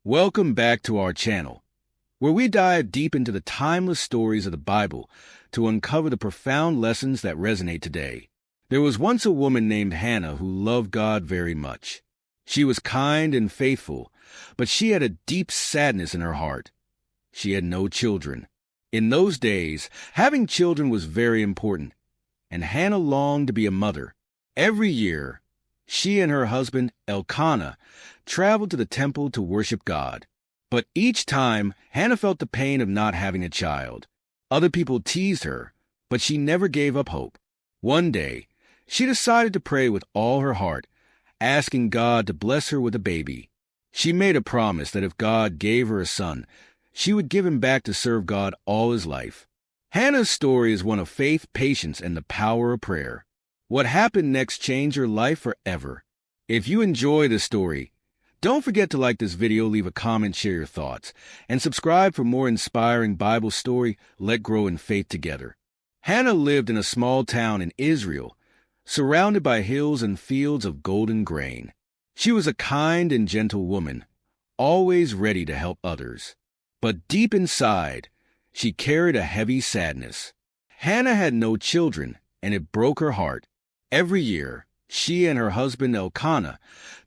Welcome back to our channel, where we dive deep into the timeless stories of the Bible to uncover the profound lessons that resonate today. There was once a woman named Hannah who loved God very much. She was kind and faithful, but she had a deep sadness in her heart. She had no children. In those days, having children was very important, and Hannah longed to be a mother. Every year, she and her husband, Elkanah, traveled to the temple to worship God. But each time, Hannah felt the pain of not having a child. Other people teased her, but she never gave up hope. One day, she decided to pray with all her heart, asking God to bless her with a baby. She made a promise that if God gave her a son, she would give him back to serve God all his life. Hannah's story is one of faith, patience, and the power of prayer. What happened next changed her life forever. If you enjoy this story, don't forget to like this video, leave a comment, share your thoughts, and subscribe for more inspiring Bible story. Let's grow in faith together. Hannah lived in a small town in Israel, surrounded by hills and fields of golden grain. She was a kind and gentle woman, always ready to help others. But deep inside, she carried a heavy sadness. Hannah had no children, and it broke her heart. Every year, she and her husband Elkanah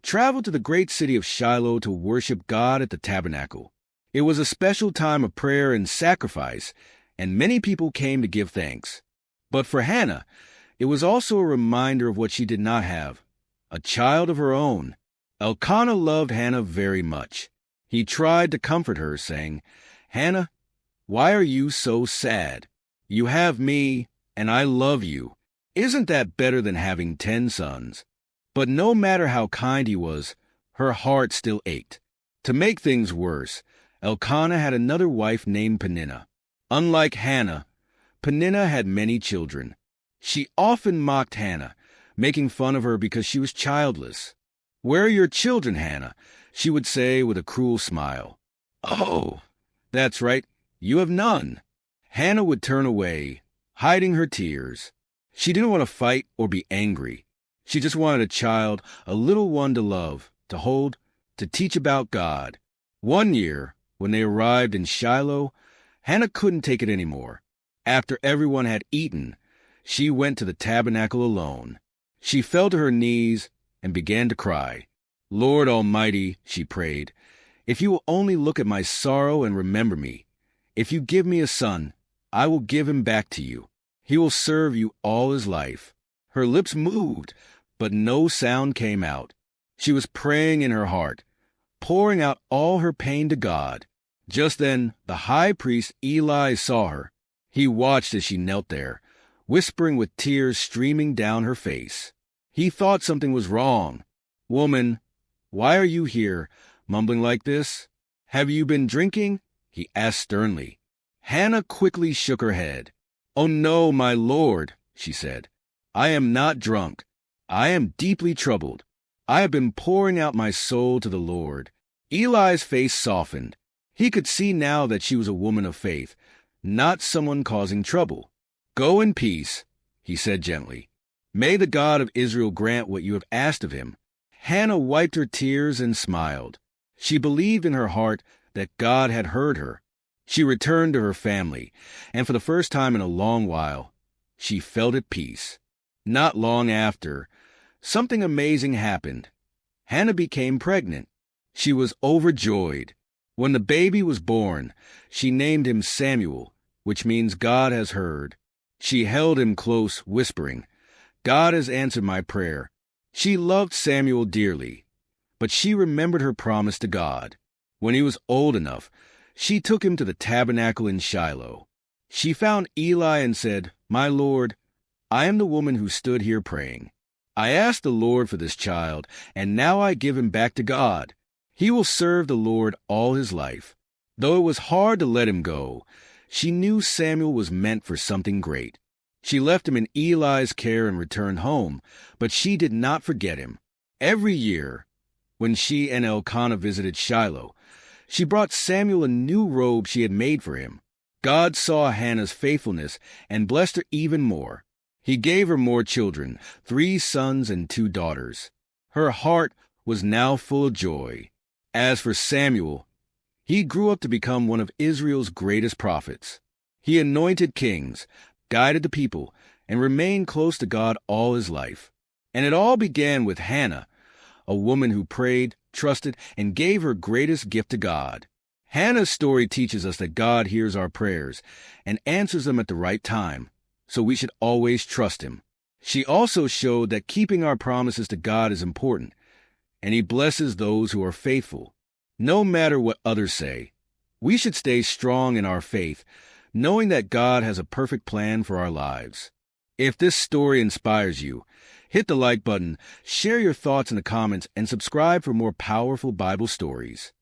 traveled to the great city of Shiloh to worship God at the tabernacle. It was a special time of prayer and sacrifice, and many people came to give thanks. But for Hannah, it was also a reminder of what she did not have, a child of her own. Elkanah loved Hannah very much. He tried to comfort her, saying, "Hannah, why are you so sad? You have me, and I love you. Isn't that better than having 10 sons?" But no matter how kind he was, her heart still ached. To make things worse, Elkanah had another wife named Peninnah. Unlike Hannah, Peninnah had many children. She often mocked Hannah, making fun of her because she was childless. "Where are your children, Hannah?" she would say with a cruel smile. "Oh, that's right, you have none." Hannah would turn away, hiding her tears. She didn't want to fight or be angry. She just wanted a child, a little one to love, to hold, to teach about God. One year, when they arrived in Shiloh, Hannah couldn't take it anymore. After everyone had eaten, she went to the tabernacle alone. She fell to her knees and began to cry. "Lord Almighty," she prayed, "if you will only look at my sorrow and remember me. If you give me a son, I will give him back to you. He will serve you all his life." Her lips moved, but no sound came out. She was praying in her heart, pouring out all her pain to God. Just then, the high priest Eli saw her. He watched as she knelt there, whispering with tears streaming down her face. He thought something was wrong. "Woman, why are you here, mumbling like this? Have you been drinking?" he asked sternly. Hannah quickly shook her head. "Oh no, my lord," she said. "I am not drunk. I am deeply troubled. I have been pouring out my soul to the Lord." Eli's face softened. He could see now that she was a woman of faith, not someone causing trouble. "Go in peace," he said gently. "May the God of Israel grant what you have asked of him." Hannah wiped her tears and smiled. She believed in her heart that God had heard her. She returned to her family, and for the first time in a long while, she felt at peace. Not long after, something amazing happened. Hannah became pregnant. She was overjoyed. When the baby was born, she named him Samuel, which means God has heard. She held him close, whispering, "God has answered my prayer." She loved Samuel dearly, but she remembered her promise to God. When he was old enough, she took him to the tabernacle in Shiloh. She found Eli and said, "My Lord, I am the woman who stood here praying. I asked the Lord for this child, and now I give him back to God. He will serve the Lord all his life." Though it was hard to let him go, she knew Samuel was meant for something great. She left him in Eli's care and returned home, but she did not forget him. Every year, when she and Elkanah visited Shiloh, she brought Samuel a new robe she had made for him. God saw Hannah's faithfulness and blessed her even more. He gave her more children, 3 sons and 2 daughters. Her heart was now full of joy. As for Samuel, He grew up to become one of Israel's greatest prophets. He anointed kings, guided the people, and remained close to God all his life. And it all began with Hannah, a woman who prayed, trusted, and gave her greatest gift to God. Hannah's story teaches us that God hears our prayers and answers them at the right time, so we should always trust him. She also showed that keeping our promises to God is important, and he blesses those who are faithful. No matter what others say, we should stay strong in our faith, knowing that God has a perfect plan for our lives. If this story inspires you, hit the like button, share your thoughts in the comments, and subscribe for more powerful Bible stories.